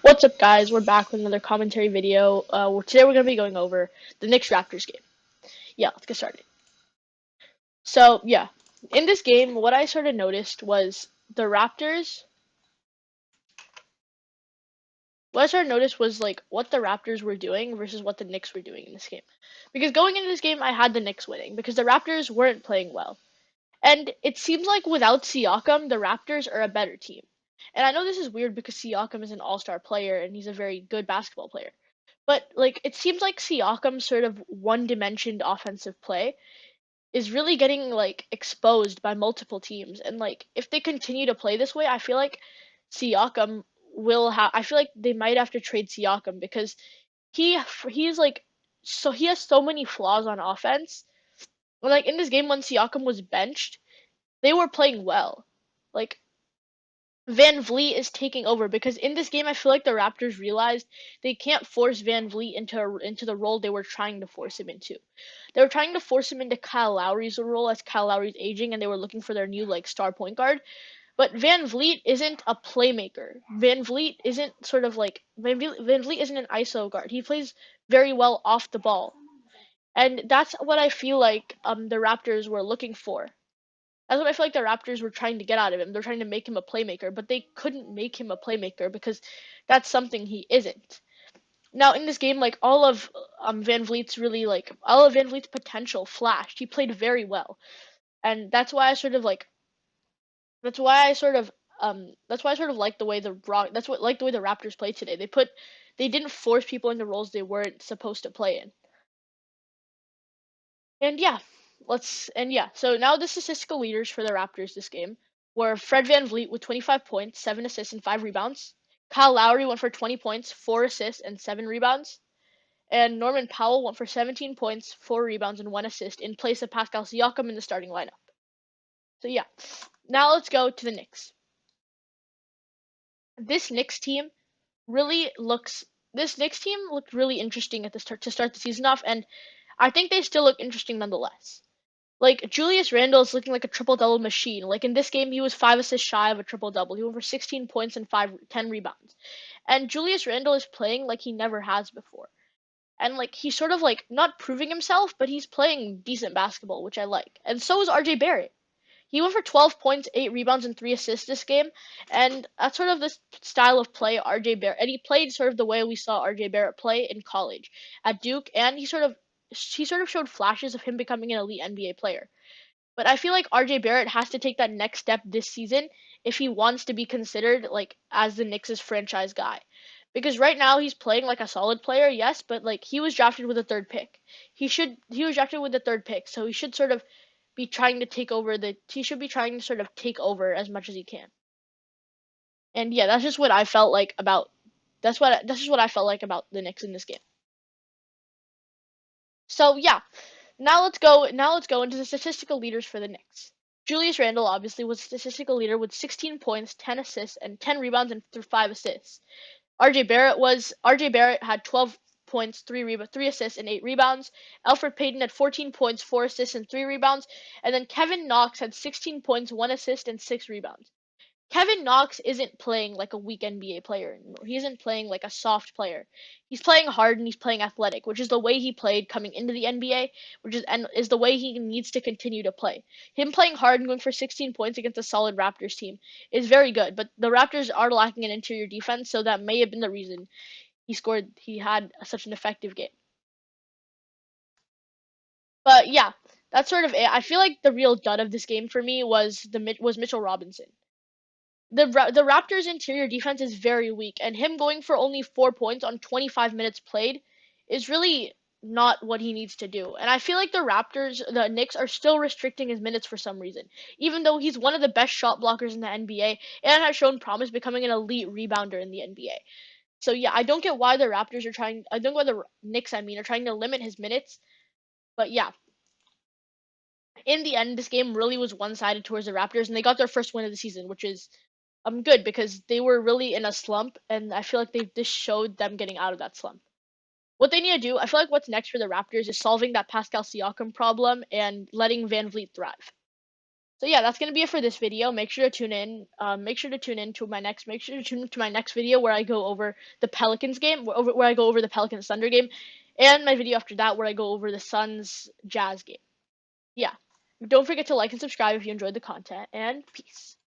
What's up, guys? We're back with another commentary video. Today we're going to be going over the Knicks Raptors game. Yeah, let's get started. So, yeah, in this game, what I sort of noticed was the Raptors. What I sort of noticed was like what the Raptors were doing versus what the Knicks were doing in this game. Because going into this game, I had the Knicks winning because the Raptors weren't playing well. And it seems like without Siakam, the Raptors are a better team. And I know this is weird because Siakam is an all-star player and he's a very good basketball player. But like it seems like Siakam's sort of one-dimensioned offensive play is really getting like exposed by multiple teams. And like if they continue to play this way, I feel like Siakam I feel like they might have to trade Siakam because he he's like he has so many flaws on offense. Like in this game when Siakam was benched, they were playing well. Like Van Vliet is taking over because in this game I feel like the Raptors realized they can't force Van Vliet into the role they were trying to force him into. They were trying to force him into Kyle Lowry's role as Kyle Lowry's aging and they were looking for their new like star point guard. But Van Vliet isn't a playmaker. Van Vliet isn't sort of like Van Vliet isn't an ISO guard. He plays very well off the ball. And that's what I feel like the Raptors were looking for. That's what I feel like the Raptors were trying to get out of him. They're trying to make him a playmaker, but they couldn't make him a playmaker because that's something he isn't. Now in this game, like all of Van Vliet's potential flashed. He played very well, and that's why I sort of like the way the way the Raptors played today. They didn't force people into roles they weren't supposed to play in. And yeah, so now the statistical leaders for the Raptors this game were Fred VanVleet with 25 points, 7 assists, and 5 rebounds. Kyle Lowry went for 20 points, 4 assists, and 7 rebounds. And Norman Powell went for 17 points, 4 rebounds, and 1 assist in place of Pascal Siakam in the starting lineup. So yeah, now let's go to the Knicks. This Knicks team really looks this Knicks team looked really interesting at the start to start the season off, and I think they still look interesting nonetheless. Like Julius Randle is looking like a triple double machine. Like in this game, he was 5 assists shy of a triple double. He went for 16 points and 10 rebounds. And Julius Randle is playing like he never has before. And like he's sort of like not proving himself, but he's playing decent basketball, which I like. And so is RJ Barrett. He went for 12 points, 8 rebounds, and 3 assists this game. And that's sort of the style of play RJ Barrett. And he played sort of the way we saw RJ Barrett play in college at Duke. And he sort of showed flashes of him becoming an elite NBA player. But I feel like RJ Barrett has to take that next step this season if he wants to be considered like as the Knicks' franchise guy. Because right now he's playing like a solid player, yes, but like he was drafted with a third pick. He was drafted with the third pick, so he should sort of be trying to take over the he should be trying to sort of take over as much as he can. And yeah, that's just what I felt like about the Knicks in this game. So yeah, now let's go into the statistical leaders for the Knicks. Julius Randle obviously was a statistical leader with 16 points, 10 assists, and 10 rebounds and 5 assists. RJ Barrett had 12 points, 3 assists, and 8 rebounds. Alfred Payton had 14 points, 4 assists, and 3 rebounds. And then Kevin Knox had 16 points, 1 assist, and 6 rebounds. Kevin Knox isn't playing like a weak NBA player anymore. He isn't playing like a soft player. He's playing hard and he's playing athletic, which is the way he played coming into the NBA, which is the way he needs to continue to play. Him playing hard and going for 16 points against a solid Raptors team is very good, but the Raptors are lacking an interior defense, so that may have been the reason he had such an effective game. But yeah, that's sort of it. I feel like the real dud of this game for me was Mitchell Robinson. The Raptors' interior defense is very weak, and him going for only 4 points on 25 minutes played is really not what he needs to do. And I feel like the Knicks are still restricting his minutes for some reason, even though he's one of the best shot blockers in the NBA and has shown promise becoming an elite rebounder in the NBA. So yeah, I don't know why the Knicks, are trying to limit his minutes. But yeah, in the end, this game really was one-sided towards the Raptors, and they got their first win of the season, which is good because they were really in a slump, and I feel like this showed them getting out of that slump. What they need to do, I feel like what's next for the Raptors is solving that Pascal Siakam problem and letting Van Vliet thrive. So yeah, that's gonna be it for this video. Make sure to tune in. Make sure to tune in to my next. Make sure to tune to my next video where I go over the Pelicans game, where I go over the Pelicans Thunder game, and my video after that where I go over the Suns Jazz game. Yeah. Don't forget to like and subscribe if you enjoyed the content, and peace.